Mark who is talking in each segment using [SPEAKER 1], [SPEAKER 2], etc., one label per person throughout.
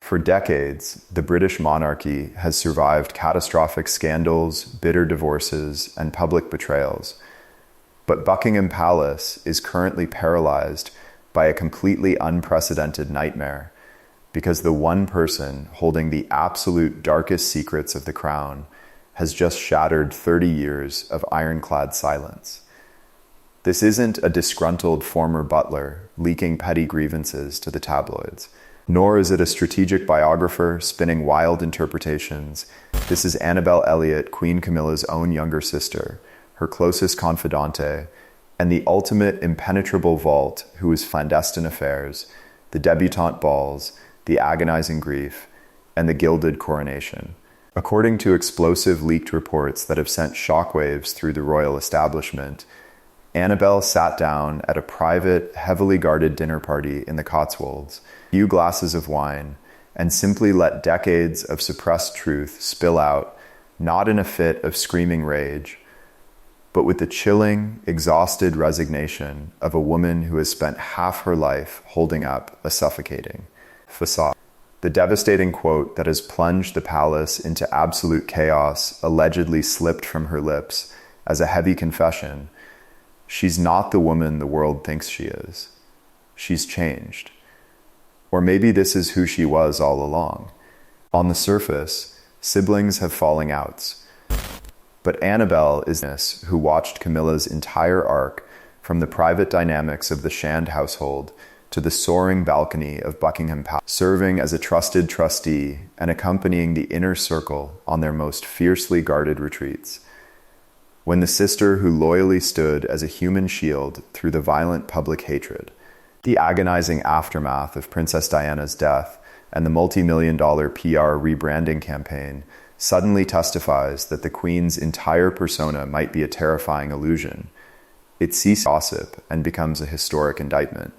[SPEAKER 1] For decades, the British monarchy has survived catastrophic scandals, bitter divorces, and public betrayals. But Buckingham Palace is currently paralyzed by a completely unprecedented nightmare, because the one person holding the absolute darkest secrets of the crown has just shattered 30 years of ironclad silence. This isn't a disgruntled former butler leaking petty grievances to the tabloids, nor is it a strategic biographer spinning wild interpretations. This is Annabel Elliot, Queen Camilla's own younger sister, her closest confidante, and the ultimate impenetrable vault who is clandestine affairs, the debutante balls, the agonizing grief, and the gilded coronation. According to explosive leaked reports that have sent shockwaves through the royal establishment, Annabel sat down at a private, heavily guarded dinner party in the Cotswolds, a few glasses of wine, and simply let decades of suppressed truth spill out, not in a fit of screaming rage, but with the chilling, exhausted resignation of a woman who has spent half her life holding up a suffocating facade. The devastating quote that has plunged the palace into absolute chaos allegedly slipped from her lips as a heavy confession. She's not the woman the world thinks she is. She's changed. Or maybe this is who she was all along. On the surface, siblings have falling outs. But Annabel is this who watched Camilla's entire arc, from the private dynamics of the Shand household to the soaring balcony of Buckingham Palace, serving as a trusted trustee and accompanying the inner circle on their most fiercely guarded retreats. When the sister who loyally stood as a human shield through the violent public hatred, the agonizing aftermath of Princess Diana's death, and the multi-million-dollar PR rebranding campaign suddenly testifies that the Queen's entire persona might be a terrifying illusion, it ceases gossip and becomes a historic indictment.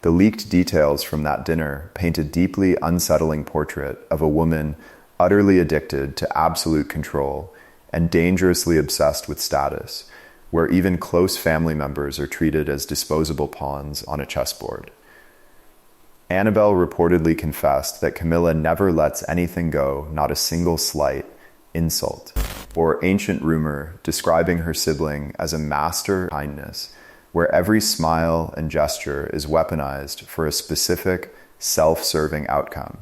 [SPEAKER 1] The leaked details from that dinner paint a deeply unsettling portrait of a woman utterly addicted to absolute control and dangerously obsessed with status, where even close family members are treated as disposable pawns on a chessboard. Annabel reportedly confessed that Camilla never lets anything go, not a single slight, insult, or ancient rumor describing her sibling as a master of kindness, where every smile and gesture is weaponized for a specific, self-serving outcome.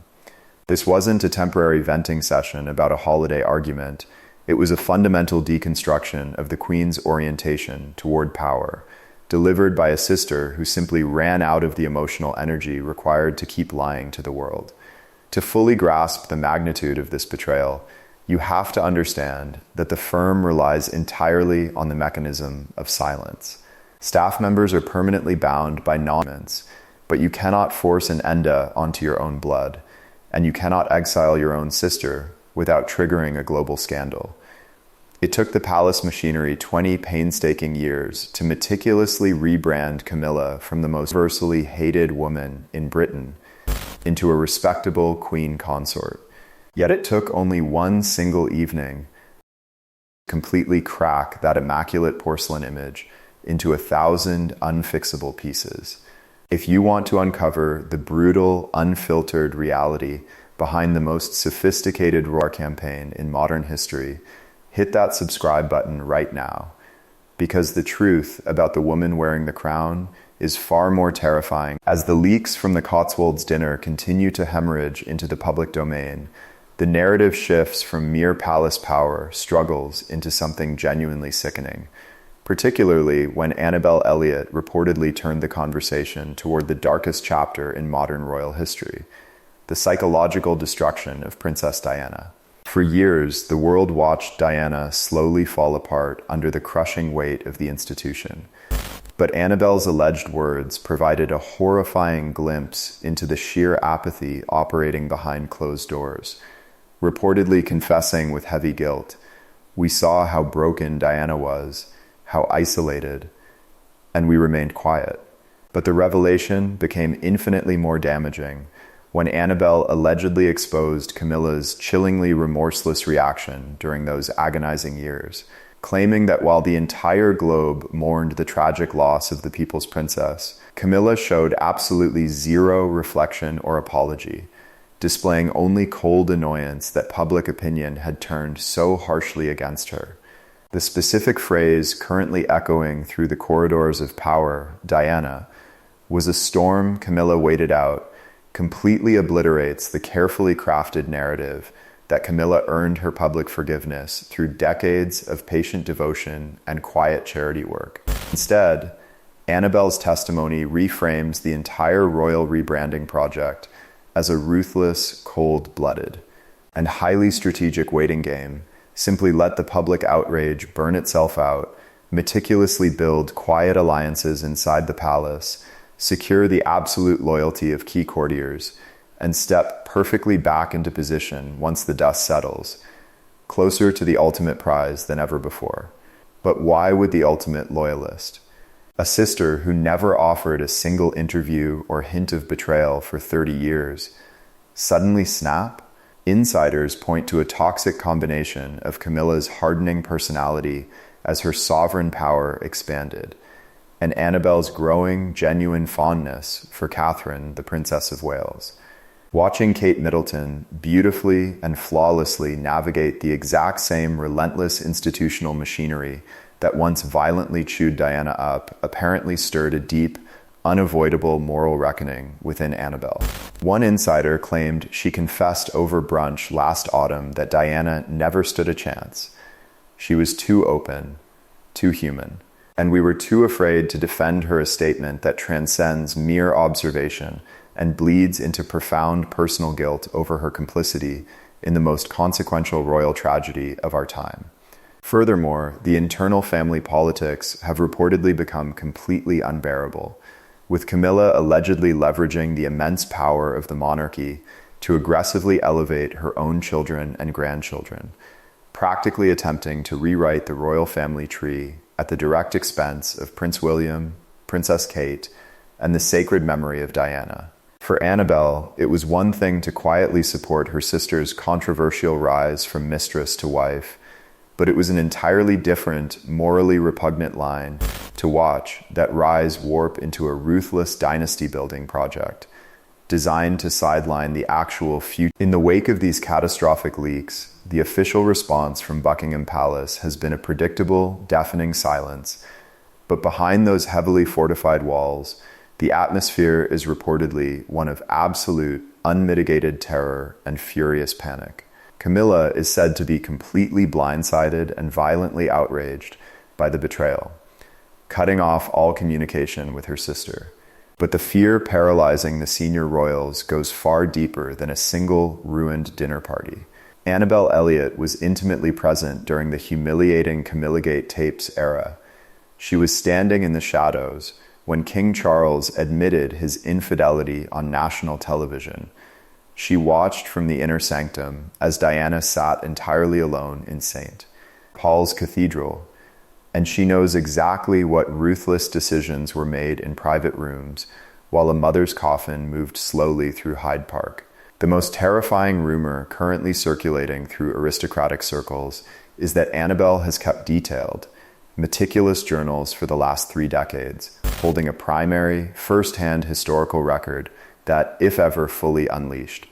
[SPEAKER 1] This wasn't a temporary venting session about a holiday argument. It was a fundamental deconstruction of the Queen's orientation toward power, delivered by a sister who simply ran out of the emotional energy required to keep lying to the world. To fully grasp the magnitude of this betrayal, you have to understand that the firm relies entirely on the mechanism of silence. Staff members are permanently bound by non-commitments, but you cannot force an enda onto your own blood, and you cannot exile your own sister without triggering a global scandal. It took the palace machinery 20 painstaking years to meticulously rebrand Camilla from the most universally hated woman in Britain into a respectable queen consort. Yet it took only one single evening to completely crack that immaculate porcelain image into 1,000 unfixable pieces. If you want to uncover the brutal, unfiltered reality behind the most sophisticated roar campaign in modern history, hit that subscribe button right now, because the truth about the woman wearing the crown is far more terrifying. As the leaks from the Cotswolds dinner continue to hemorrhage into the public domain, the narrative shifts from mere palace power struggles into something genuinely sickening, particularly when Annabel Elliot reportedly turned the conversation toward the darkest chapter in modern royal history, the psychological destruction of Princess Diana. For years, the world watched Diana slowly fall apart under the crushing weight of the institution. But Annabel's alleged words provided a horrifying glimpse into the sheer apathy operating behind closed doors. Reportedly confessing with heavy guilt, we saw how broken Diana was, how isolated, and we remained quiet. But the revelation became infinitely more damaging when Annabel allegedly exposed Camilla's chillingly remorseless reaction during those agonizing years, claiming that while the entire globe mourned the tragic loss of the people's princess, Camilla showed absolutely zero reflection or apology, displaying only cold annoyance that public opinion had turned so harshly against her. The specific phrase currently echoing through the corridors of power, Diana, was a storm Camilla waited out, completely obliterates the carefully crafted narrative that Camilla earned her public forgiveness through decades of patient devotion and quiet charity work. Instead, Annabel's testimony reframes the entire royal rebranding project as a ruthless, cold-blooded, and highly strategic waiting game. Simply let the public outrage burn itself out, meticulously build quiet alliances inside the palace, secure the absolute loyalty of key courtiers, and step perfectly back into position once the dust settles, closer to the ultimate prize than ever before. But why would the ultimate loyalist, a sister who never offered a single interview or hint of betrayal for 30 years, suddenly snap? Insiders point to a toxic combination of Camilla's hardening personality as her sovereign power expanded, and Annabel's growing, genuine fondness for Catherine, the Princess of Wales. Watching Kate Middleton beautifully and flawlessly navigate the exact same relentless institutional machinery that once violently chewed Diana up apparently stirred a deep, unavoidable moral reckoning within Annabel. One insider claimed she confessed over brunch last autumn that Diana never stood a chance. She was too open, too human, and we were too afraid to defend her a statement that transcends mere observation and bleeds into profound personal guilt over her complicity in the most consequential royal tragedy of our time. Furthermore, the internal family politics have reportedly become completely unbearable, with Camilla allegedly leveraging the immense power of the monarchy to aggressively elevate her own children and grandchildren, practically attempting to rewrite the royal family tree at the direct expense of Prince William, Princess Kate, and the sacred memory of Diana. For Annabel, it was one thing to quietly support her sister's controversial rise from mistress to wife, but it was an entirely different, morally repugnant line to watch that rise warp into a ruthless dynasty-building project designed to sideline the actual future. In the wake of these catastrophic leaks, the official response from Buckingham Palace has been a predictable, deafening silence, but behind those heavily fortified walls, the atmosphere is reportedly one of absolute, unmitigated terror and furious panic. Camilla is said to be completely blindsided and violently outraged by the betrayal, cutting off all communication with her sister. But the fear paralyzing the senior royals goes far deeper than a single ruined dinner party. Annabel Elliot was intimately present during the humiliating Camillagate tapes era. She was standing in the shadows when King Charles admitted his infidelity on national television. She watched from the inner sanctum as Diana sat entirely alone in St. Paul's Cathedral, and she knows exactly what ruthless decisions were made in private rooms while a mother's coffin moved slowly through Hyde Park. The most terrifying rumor currently circulating through aristocratic circles is that Annabel has kept detailed, meticulous journals for the last 3 decades, holding a primary, first-hand historical record that, if ever fully unleashed,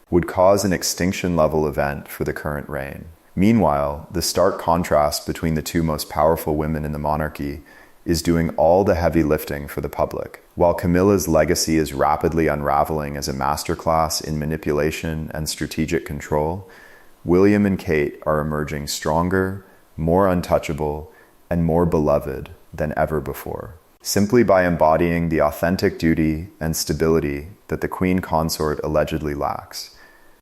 [SPEAKER 1] would cause an extinction-level event for the current reign. Meanwhile, the stark contrast between the two most powerful women in the monarchy is doing all the heavy lifting for the public. While Camilla's legacy is rapidly unraveling as a masterclass in manipulation and strategic control, William and Kate are emerging stronger, more untouchable, and more beloved than ever before, simply by embodying the authentic duty and stability that the Queen Consort allegedly lacks.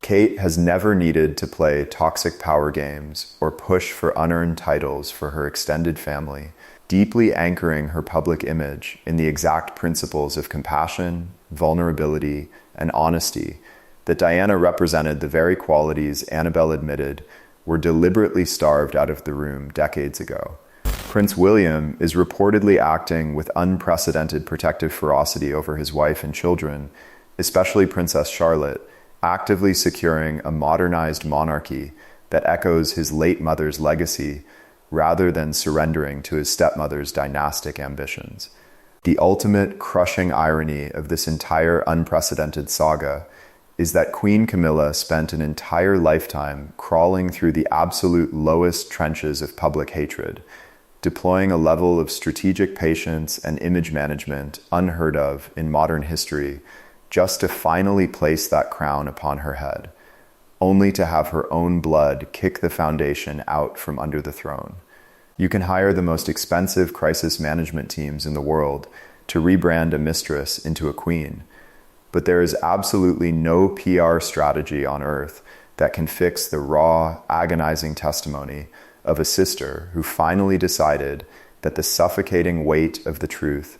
[SPEAKER 1] Kate has never needed to play toxic power games or push for unearned titles for her extended family, deeply anchoring her public image in the exact principles of compassion, vulnerability, and honesty that Diana represented, the very qualities Annabel admitted were deliberately starved out of the room decades ago. Prince William is reportedly acting with unprecedented protective ferocity over his wife and children, especially Princess Charlotte, actively securing a modernized monarchy that echoes his late mother's legacy rather than surrendering to his stepmother's dynastic ambitions. The ultimate crushing irony of this entire unprecedented saga is that Queen Camilla spent an entire lifetime crawling through the absolute lowest trenches of public hatred, deploying a level of strategic patience and image management unheard of in modern history, just to finally place that crown upon her head, only to have her own blood kick the foundation out from under the throne. You can hire the most expensive crisis management teams in the world to rebrand a mistress into a queen, but there is absolutely no PR strategy on earth that can fix the raw, agonizing testimony of a sister who finally decided that the suffocating weight of the truth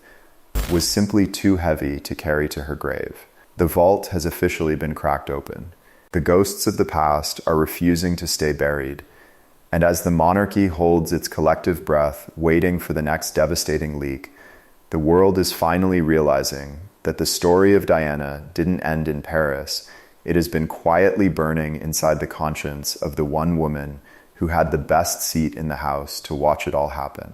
[SPEAKER 1] was simply too heavy to carry to her grave. The vault has officially been cracked open. The ghosts of the past are refusing to stay buried, and as the monarchy holds its collective breath, waiting for the next devastating leak, the world is finally realizing that the story of Diana didn't end in Paris. It has been quietly burning inside the conscience of the one woman who had the best seat in the house to watch it all happen.